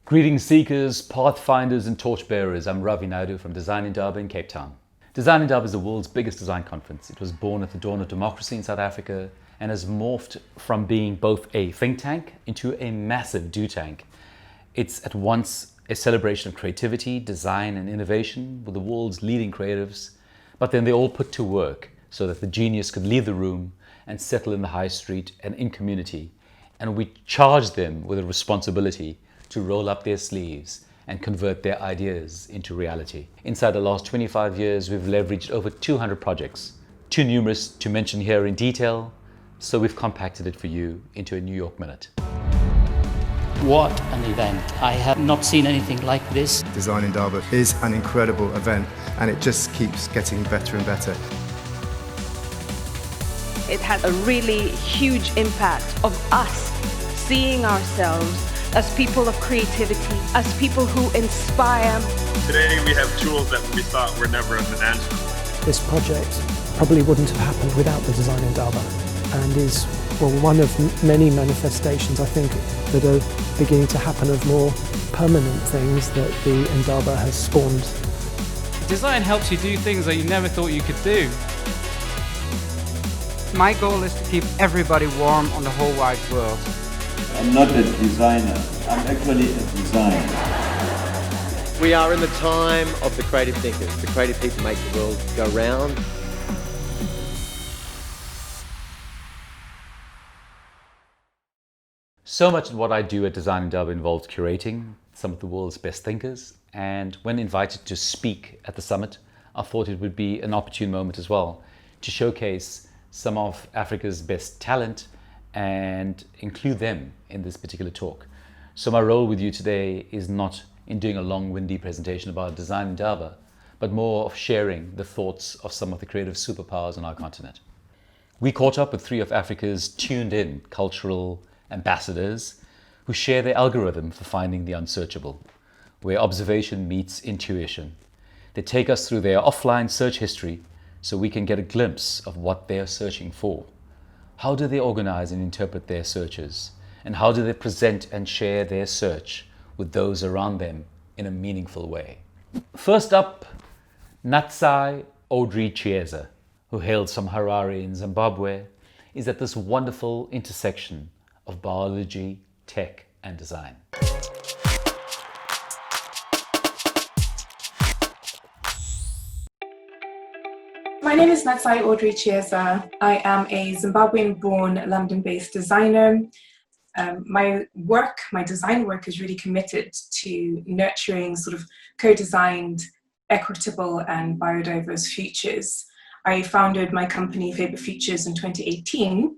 Greetings seekers, pathfinders and torchbearers. I'm Ravi Naidu from Design Indaba in Cape Town. Design Indaba is the world's biggest design conference. It was born at the dawn of democracy in South Africa and has morphed from being both a think tank into a massive do tank. It's at once a celebration of creativity, design and innovation with the world's leading creatives, but then they all put to work so that the genius could leave the room and settle in the high street and in community. And we charge them with a responsibility to roll up their sleeves and convert their ideas into reality. Inside the last 25 years, we've leveraged over 200 projects, too numerous to mention here in detail, so we've compacted it for you into a New York Minute. What an event. I have not seen anything like this. Design Indaba is an incredible event and it just keeps getting better and better. It has a really huge impact of us seeing ourselves as people of creativity, as people who inspire. Today we have tools that we thought were never imaginable. This project probably wouldn't have happened without the Design Indaba and is one of many manifestations I think that are beginning to happen of more permanent things that the Indaba has spawned. Design helps you do things that you never thought you could do. My goal is to keep everybody warm on the whole wide world. I'm not a designer, I'm actually a designer. We are in the time of the creative thinkers. The creative people make the world go round. So much of what I do at Design Indaba involves curating some of the world's best thinkers, and when invited to speak at the summit, I thought it would be an opportune moment as well to showcase some of Africa's best talent and include them in this particular talk. So my role with you today is not in doing a long, windy presentation about Design Indaba, but more of sharing the thoughts of some of the creative superpowers on our continent. We caught up with three of Africa's tuned in cultural ambassadors who share their algorithm for finding the unsearchable, where observation meets intuition. They take us through their offline search history so we can get a glimpse of what they're searching for. How do they organize and interpret their searches? And how do they present and share their search with those around them in a meaningful way? First up, Natsai Audrey Chiesa, who hails from Harare in Zimbabwe, is at this wonderful intersection of biology, tech, and design. My name is Natsai Audrey Chiesa. I am a Zimbabwean-born, London-based designer. My design work is really committed to nurturing sort of co-designed, equitable and biodiverse futures. I founded my company, Faber Futures, in 2018,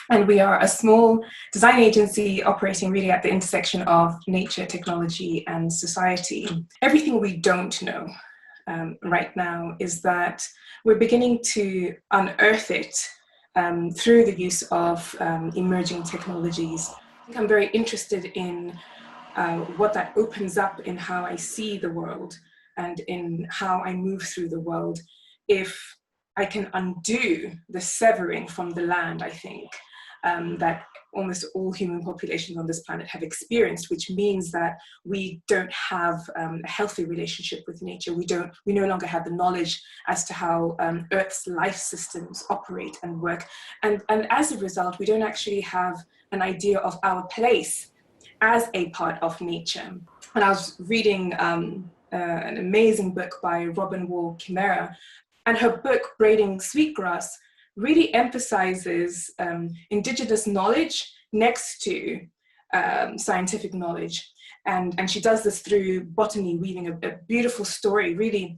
and we are a small design agency operating really at the intersection of nature, technology and society. Everything we don't know right now is that we're beginning to unearth it through the use of emerging technologies. I'm very interested in what that opens up in how I see the world and in how I move through the world if I can undo the severing from the land, I think, that almost all human populations on this planet have experienced, which means that we don't have a healthy relationship with nature. We no longer have the knowledge as to how Earth's life systems operate and work. And as a result, we don't actually have an idea of our place as a part of nature. And I was reading an amazing book by Robin Wall Kimmerer, and her book, Braiding Sweetgrass, really emphasizes indigenous knowledge next to scientific knowledge. And she does this through botany, weaving a beautiful story really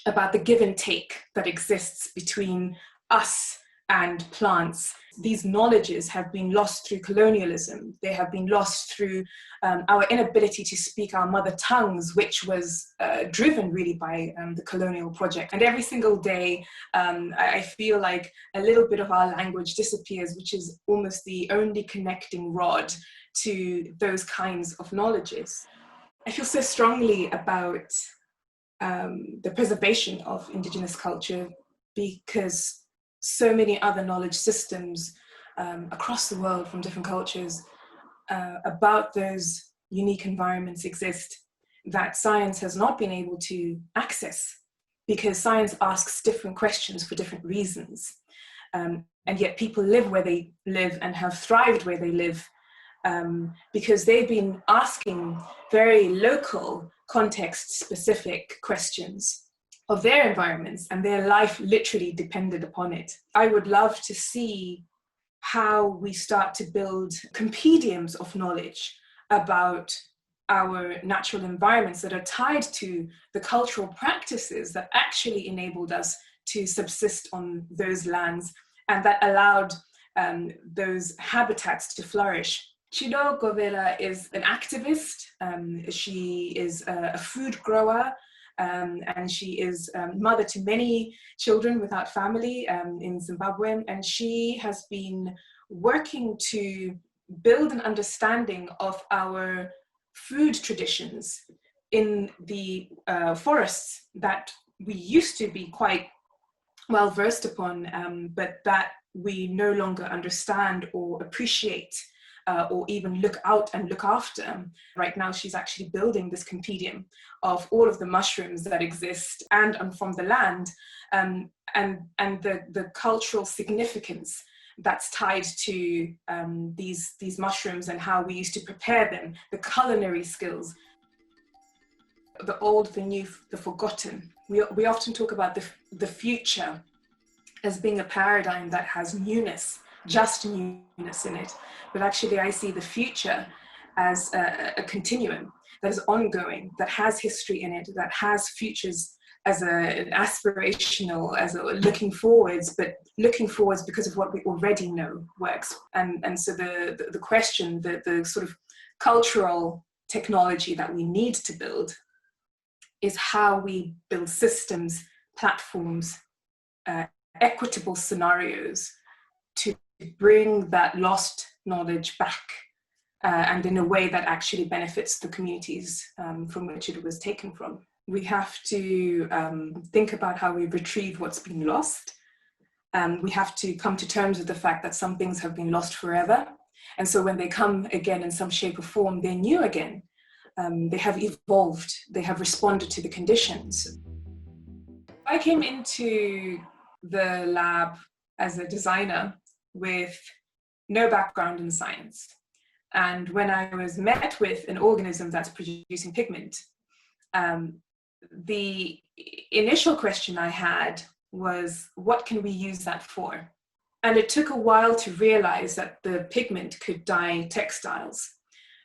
about the give and take that exists between us and plants. These knowledges have been lost through colonialism. They have been lost through our inability to speak our mother tongues, which was driven really by the colonial project. And every single day, I feel like a little bit of our language disappears, which is almost the only connecting rod to those kinds of knowledges. I feel so strongly about the preservation of indigenous culture because so many other knowledge systems across the world from different cultures about those unique environments exist that science has not been able to access, because science asks different questions for different reasons. And yet people live where they live and have thrived where they live, because they've been asking very local, context-specific questions of their environments, and their life literally depended upon it. I would love to see how we start to build compendiums of knowledge about our natural environments that are tied to the cultural practices that actually enabled us to subsist on those lands and that allowed those habitats to flourish. Chido Govela is an activist. She is a food grower, and she is mother to many children without family in Zimbabwe. And she has been working to build an understanding of our food traditions in the forests that we used to be quite well versed upon, but that we no longer understand or appreciate or even look out and look after. Right now, she's actually building this compendium of all of the mushrooms that exist and from the land, and the cultural significance that's tied to these mushrooms and how we used to prepare them, the culinary skills, the old, the new, the forgotten. We often talk about the future as being a paradigm that has newness, just newness in it. But actually I see the future as a continuum that is ongoing, that has history in it, that has futures as an aspirational, as a looking forwards, but looking forwards because of what we already know works. And so the question, the sort of cultural technology that we need to build is how we build systems, platforms, equitable scenarios to bring that lost knowledge back, and in a way that actually benefits the communities from which it was taken from. We have to think about how we retrieve what's been lost. We have to come to terms with the fact that some things have been lost forever. And so when they come again in some shape or form, they're new again. They have evolved, they have responded to the conditions. I came into the lab as a designer with no background in science. And when I was met with an organism that's producing pigment, the initial question I had was, what can we use that for? And it took a while to realize that the pigment could dye textiles.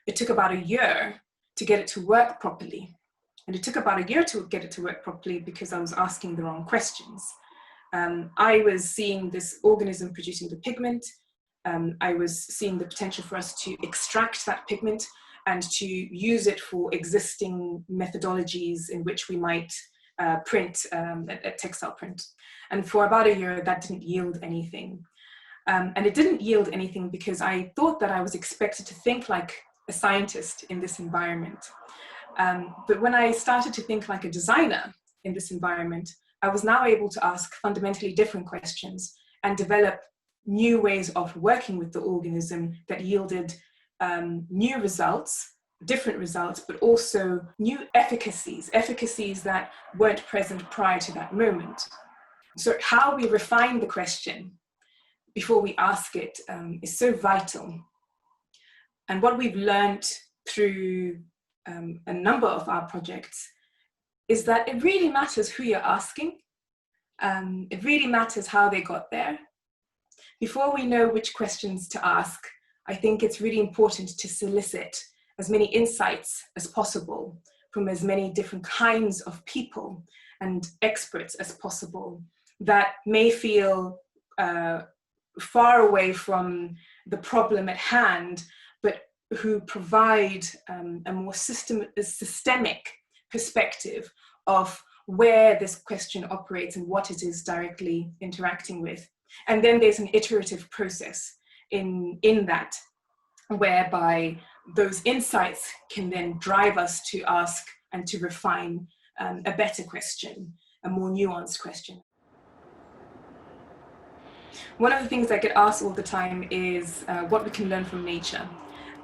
It took about a year to get it to work properly. And it took about a year to get it to work properly because I was asking the wrong questions. I was seeing this organism producing the pigment. I was seeing the potential for us to extract that pigment and to use it for existing methodologies in which we might print a textile print. And for about a year, that didn't yield anything. And it didn't yield anything because I thought that I was expected to think like a scientist in this environment. But when I started to think like a designer in this environment, I was now able to ask fundamentally different questions and develop new ways of working with the organism that yielded new results, different results, but also new efficacies that weren't present prior to that moment. So how we refine the question before we ask it is so vital. And what we've learned through a number of our projects is that it really matters who you're asking. It really matters how they got there. Before we know which questions to ask, I think it's really important to solicit as many insights as possible from as many different kinds of people and experts as possible that may feel far away from the problem at hand, but who provide a more systemic perspective of where this question operates and what it is directly interacting with. And then there's an iterative process in that, whereby those insights can then drive us to ask and to refine a better question, a more nuanced question. One of the things I get asked all the time is what we can learn from nature.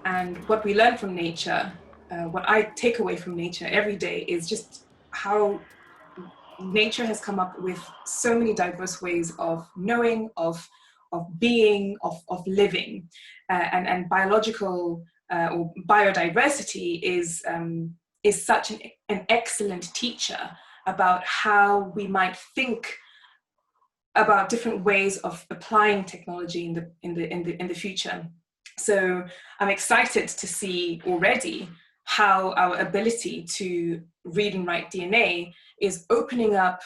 And what we learn from nature what I take away from nature every day is just how nature has come up with so many diverse ways of knowing, of being, of living, and biological or biodiversity is such an excellent teacher about how we might think about different ways of applying technology in the future. So I'm excited to see already how our ability to read and write DNA is opening up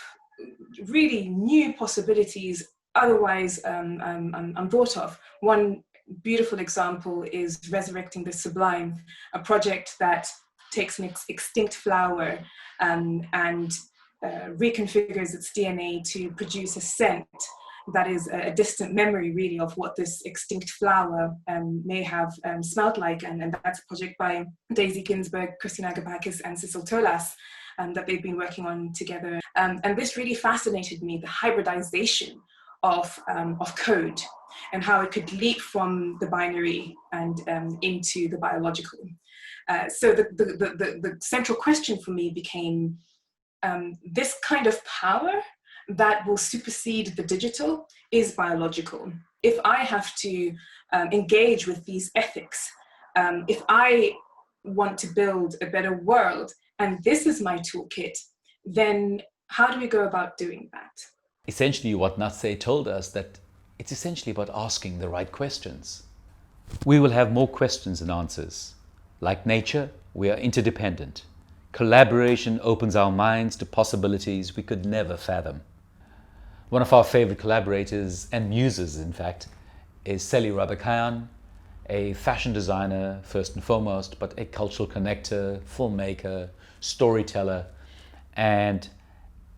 really new possibilities otherwise unthought of. One beautiful example is Resurrecting the Sublime, a project that takes an extinct flower and reconfigures its DNA to produce a scent that is a distant memory really of what this extinct flower may have smelled like. And that's a project by Daisy Ginsberg, Christina Agabakis and Cecil Tolas that they've been working on together. And this really fascinated me, the hybridization of code and how it could leap from the binary and into the biological. So the central question for me became this kind of power that will supersede the digital is biological. If I have to engage with these ethics, if I want to build a better world, and this is my toolkit, then how do we go about doing that? Essentially, what Natsei told us that it's essentially about asking the right questions. We will have more questions than answers. Like nature, we are interdependent. Collaboration opens our minds to possibilities we could never fathom. One of our favorite collaborators, and muses in fact, is Sally Kion, a fashion designer first and foremost, but a cultural connector, filmmaker, storyteller, and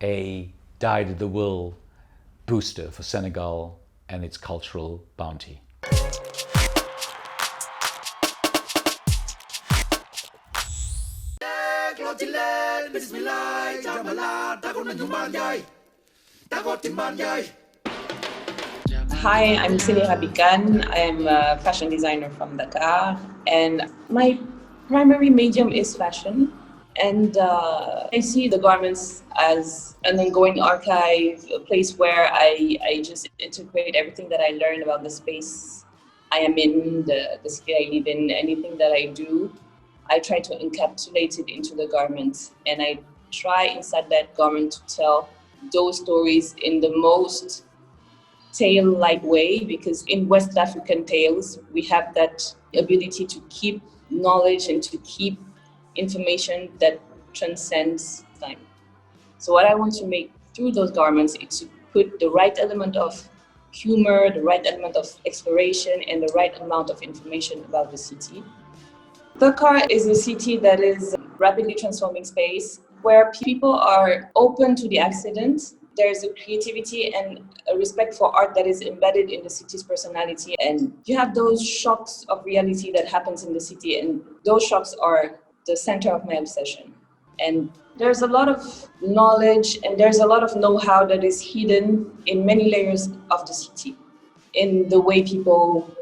a dyed-the-will booster for Senegal and its cultural bounty. Hi, I'm Celia Habikan. I'm a fashion designer from Dakar, and my primary medium is fashion. And I see the garments as an ongoing archive, a place where I just integrate everything that I learn about the space I am in, the city I live in, anything that I do. I try to encapsulate it into the garment, and I try inside that garment to tell those stories in the most tale-like way, because in West African tales, we have that ability to keep knowledge and to keep information that transcends time. So what I want to make through those garments is to put the right element of humor, the right element of exploration, and the right amount of information about the city. Dakar is a city that is a rapidly transforming space where people are open to the accident. There's a creativity and a respect for art that is embedded in the city's personality. And you have those shocks of reality that happens in the city, and those shocks are the center of my obsession. And there's a lot of knowledge and there's a lot of know-how that is hidden in many layers of the city, in the way people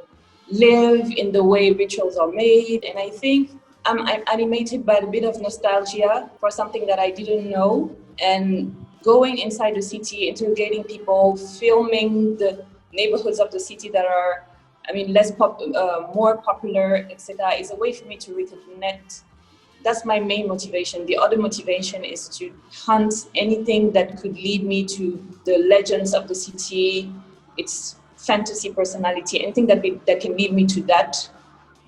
live, in the way rituals are made. And I think I'm animated by a bit of nostalgia for something that I didn't know, and going inside the city, interrogating people, filming the neighborhoods of the city that are, more popular, etc., is a way for me to reconnect. That's my main motivation. The other motivation is to hunt anything that could lead me to the legends of the city, its fantasy personality, anything that can lead me to that.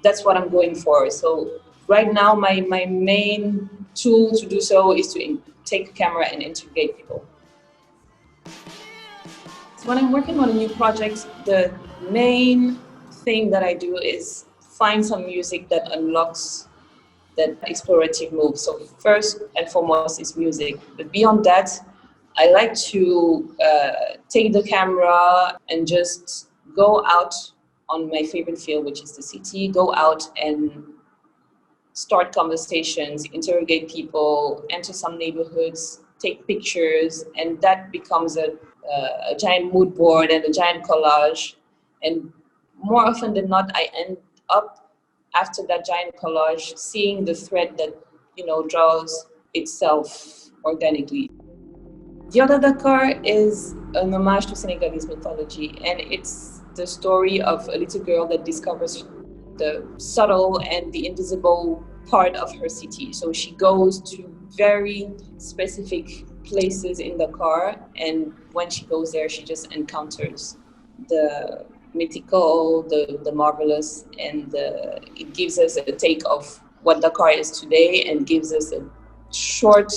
That's what I'm going for. So right now, my main tool to do so is to take a camera and interrogate people. So when I'm working on a new project, the main thing that I do is find some music that unlocks that explorative move. So first and foremost is music. But beyond that, I like to take the camera and just go out on my favorite field, which is the city, go out and start conversations, interrogate people, enter some neighborhoods, take pictures, and that becomes a giant mood board and a giant collage. And more often than not, I end up after that giant collage, seeing the thread that, draws itself organically. The other Dakar is an homage to Senegalese mythology, and it's the story of a little girl that discovers the subtle and the invisible part of her city. So she goes to very specific places in Dakar, and when she goes there, she just encounters the mythical, the marvelous, and it gives us a take of what Dakar is today and gives us a short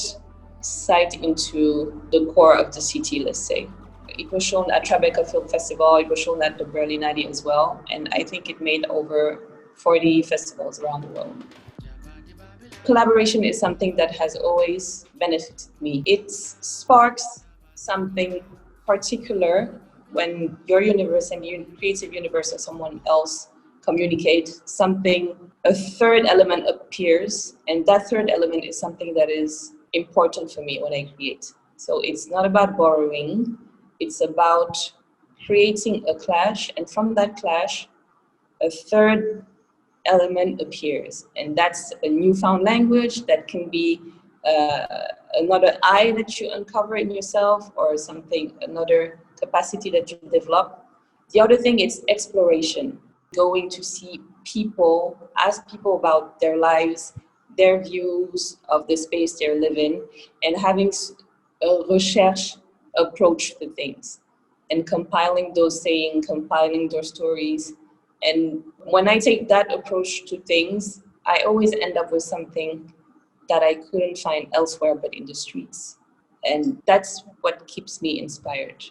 sight into the core of the city, let's say. It was shown at Tribeca Film Festival, it was shown at the Berlinale as well, and I think it made over 40 festivals around the world. Collaboration is something that has always benefited me. It sparks something particular when your universe and your creative universe and someone else communicate something, a third element appears, and that third element is something that is important for me when I create. So it's not about borrowing, it's about creating a clash, and from that clash, a third element appears, and that's a newfound language that can be another eye that you uncover in yourself, or something, another capacity that you develop. The other thing is exploration, going to see people, ask people about their lives, their views of the space they're living, and having a recherche approach to things, and compiling those sayings, compiling those stories. And when I take that approach to things, I always end up with something that I couldn't find elsewhere but in the streets. And that's what keeps me inspired.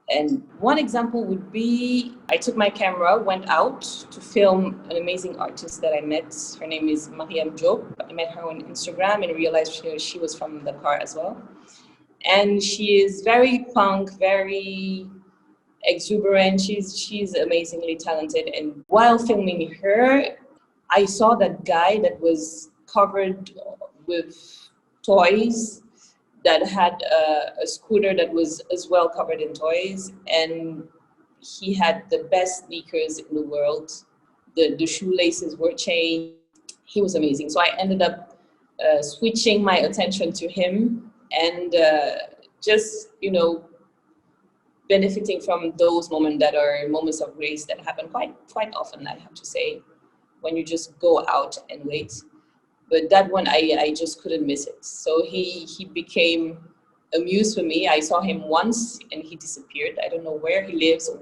And one example would be, I took my camera, went out to film an amazing artist that I met. Her name is Mariam Diop. I met her on Instagram and realized she was from Dakar as well. And she is very punk, very exuberant. She's amazingly talented. And while filming her, I saw that guy that was covered with toys, that had a scooter that was as well covered in toys, and he had the best sneakers in the world. The shoelaces were chained. He was amazing. So I ended up switching my attention to him, and just, benefiting from those moments that are moments of grace that happen quite often, I have to say, when you just go out and wait. But that one, I just couldn't miss it. So he became a muse for me. I saw him once and he disappeared. I don't know where he lives or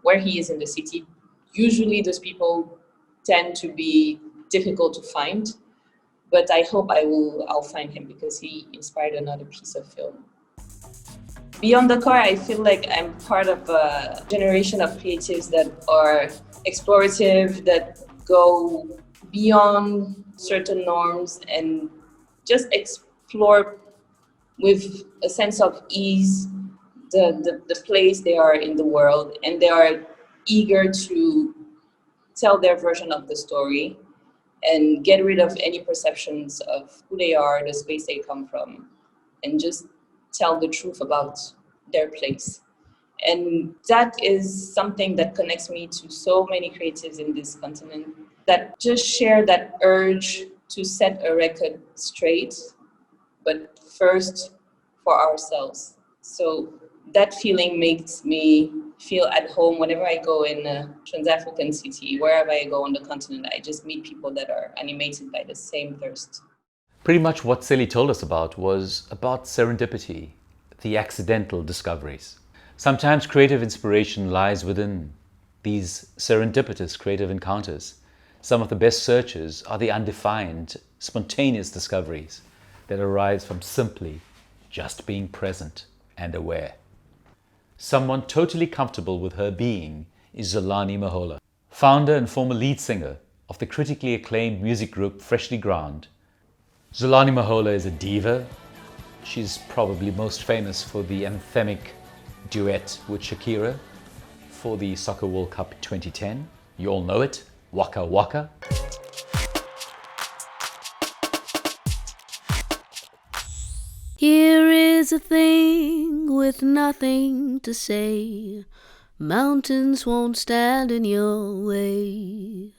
where he is in the city. Usually those people tend to be difficult to find, but I hope I'll find him, because he inspired another piece of film. Beyond Dakar, I feel like I'm part of a generation of creatives that are explorative, that go beyond certain norms and just explore with a sense of ease the place they are in the world, and they are eager to tell their version of the story and get rid of any perceptions of who they are, the space they come from, and just tell the truth about their place. And that is something that connects me to so many creatives in this continent that just share that urge to set a record straight, but first for ourselves. So that feeling makes me feel at home whenever I go in a Trans-African city, wherever I go on the continent. I just meet people that are animated by the same thirst. Pretty much what Silly told us about was about serendipity, the accidental discoveries. Sometimes creative inspiration lies within these serendipitous creative encounters. Some of the best searches are the undefined, spontaneous discoveries that arise from simply just being present and aware. Someone totally comfortable with her being is Zolani Mahola, founder and former lead singer of the critically acclaimed music group Freshly Ground. Zolani Mahola is a diva. She's probably most famous for the anthemic duet with Shakira for the Soccer World Cup 2010. You all know it, Waka Waka. Here is a thing with nothing to say. Mountains won't stand in your way.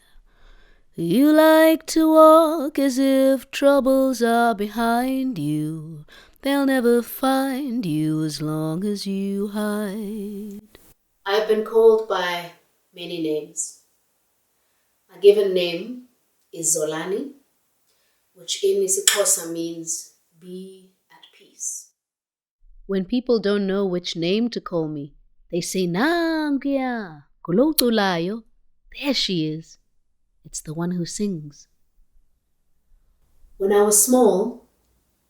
You like to walk as if troubles are behind you. They'll never find you as long as you hide. I've been called by many names. My given name is Zolani, which in isiXhosa means be at peace. When people don't know which name to call me, they say, Nangia, kulotulayo. There she is. It's the one who sings. When I was small,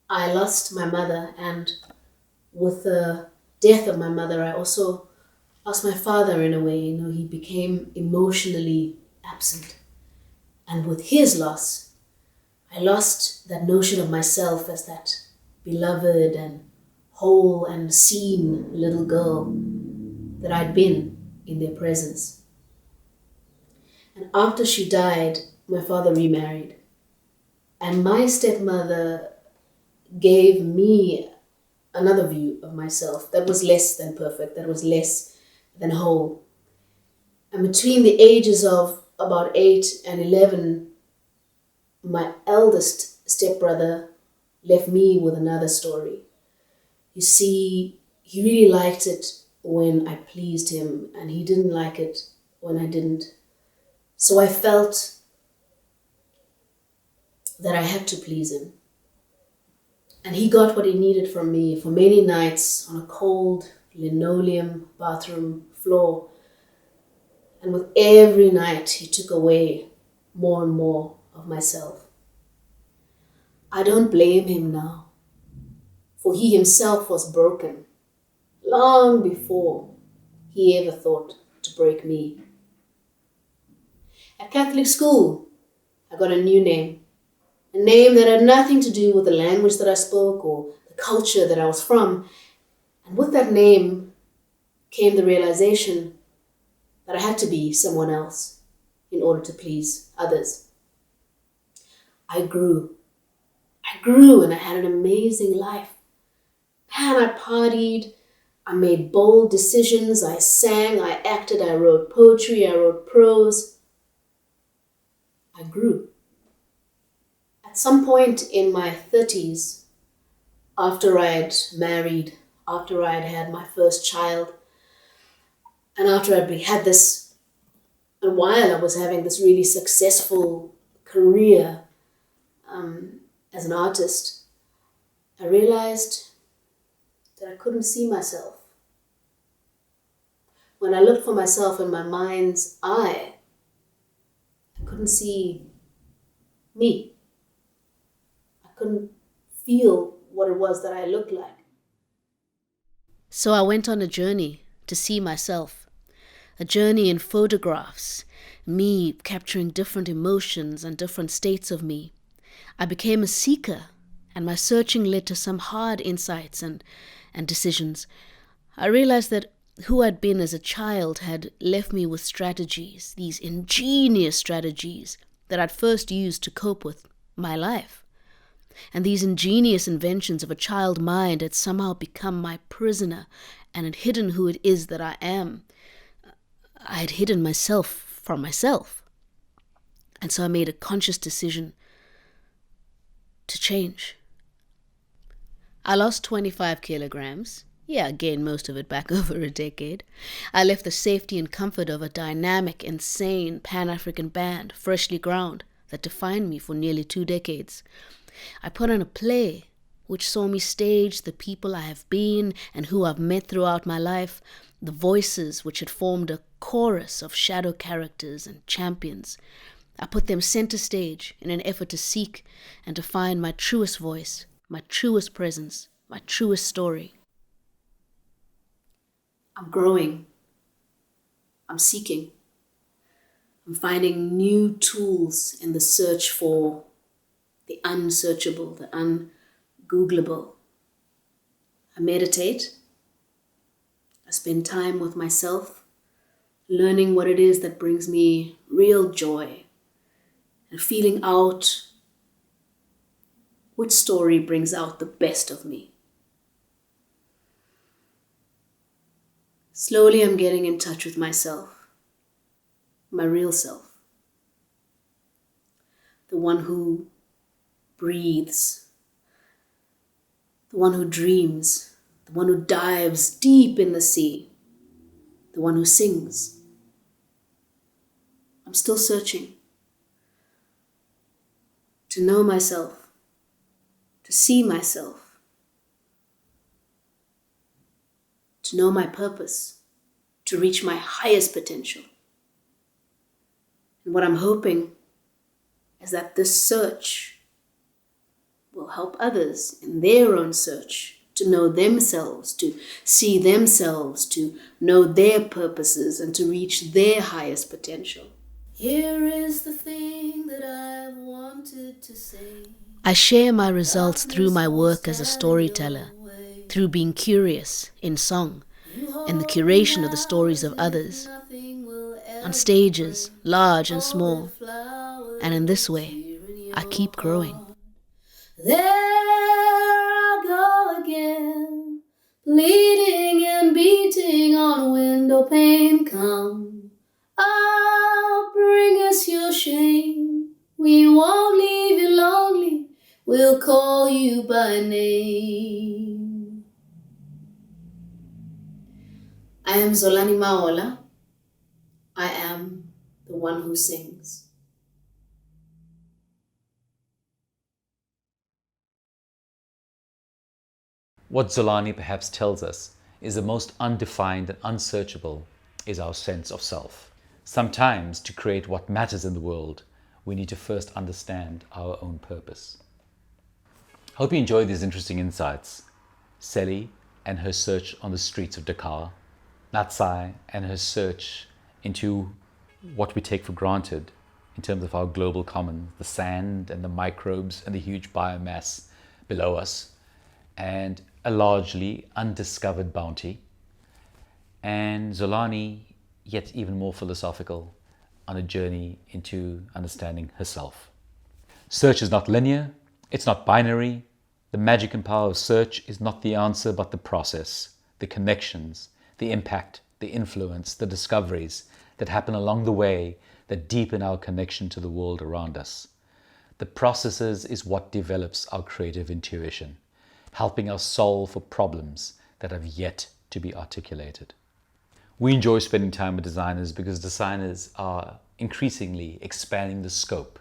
I lost my mother, and with the death of my mother, I also lost my father in a way. He became emotionally absent. And with his loss, I lost that notion of myself as that beloved and whole and seen little girl that I'd been in their presence. And after she died, my father remarried. And my stepmother gave me another view of myself that was less than perfect, that was less than whole. And between the ages of about 8 and 11, my eldest stepbrother left me with another story. You see, he really liked it when I pleased him, and he didn't like it when I didn't. So I felt that I had to please him. And he got what he needed from me for many nights on a cold linoleum bathroom floor. And with every night, he took away more and more of myself. I don't blame him now, for he himself was broken long before he ever thought to break me. At Catholic school, I got a new name. A name that had nothing to do with the language that I spoke or the culture that I was from. And with that name came the realization that I had to be someone else in order to please others. I grew and I had an amazing life. Man, I partied, I made bold decisions, I sang, I acted, I wrote poetry, I wrote prose. I grew. At some point in my 30s, after I'd married, after I'd had my first child, and after I'd had this, and while I was having this really successful career as an artist, I realized that I couldn't see myself. When I looked for myself in my mind's eye, I couldn't see me. I couldn't feel what it was that I looked like. So I went on a journey to see myself. A journey in photographs, me capturing different emotions and different states of me. I became a seeker, and my searching led to some hard insights and decisions. I realized that who I'd been as a child had left me with strategies, these ingenious strategies that I'd first used to cope with my life. And these ingenious inventions of a child mind had somehow become my prisoner and had hidden who it is that I am. I had hidden myself from myself. And so I made a conscious decision to change. I lost 25 kilograms. Yeah, I gained most of it back over a decade. I left the safety and comfort of a dynamic, insane Pan-African band, freshly ground, that defined me for nearly 2 decades. I put on a play which saw me stage the people I have been and who I've met throughout my life, the voices which had formed a chorus of shadow characters and champions. I put them center stage in an effort to seek and to find my truest voice, my truest presence, my truest story. I'm growing. I'm seeking. I'm finding new tools in the search for the unsearchable, the ungoogleable. I meditate. I spend time with myself, learning what it is that brings me real joy and feeling out which story brings out the best of me. Slowly, I'm getting in touch with myself, my real self. the one who breathes, the one who dreams, the one who dives deep in the sea, the one who sings. I'm still searching to know myself, to see myself, to know my purpose, to reach my highest potential. And what I'm hoping is that this search will help others in their own search to know themselves, to see themselves, to know their purposes, and to reach their highest potential. Here is the thing that I've wanted to say. I share my results through my work as a storyteller, through being curious in song and the curation of the stories of others, on stages, large and small. And in this way, I keep growing. There I go again, bleeding and beating on window pane. Come, I'll bring us your shame. We won't leave you lonely, we'll call you by name. I am Zolani Maola. I am the one who sings. What Zolani perhaps tells us is the most undefined and unsearchable is our sense of self. Sometimes to create what matters in the world, we need to first understand our own purpose. Hope you enjoyed these interesting insights. Sally and her search on the streets of Dakar, Natsai and her search into what we take for granted in terms of our global commons, the sand and the microbes and the huge biomass below us, and a largely undiscovered bounty. And Zolani, yet even more philosophical, on a journey into understanding herself. Search is not linear, it's not binary. The magic and power of search is not the answer, but the process, the connections, the impact, the influence, the discoveries that happen along the way that deepen our connection to the world around us. The processes is what develops our creative intuition, helping us solve for problems that have yet to be articulated. We enjoy spending time with designers because designers are increasingly expanding the scope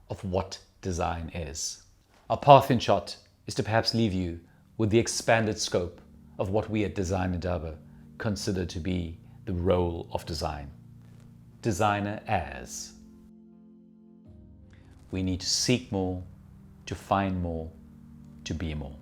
of what design is. Our path in shot is to perhaps leave you with the expanded scope of what we at Design Indaba consider to be the role of design. Designer as. We need to seek more, to find more, to be more.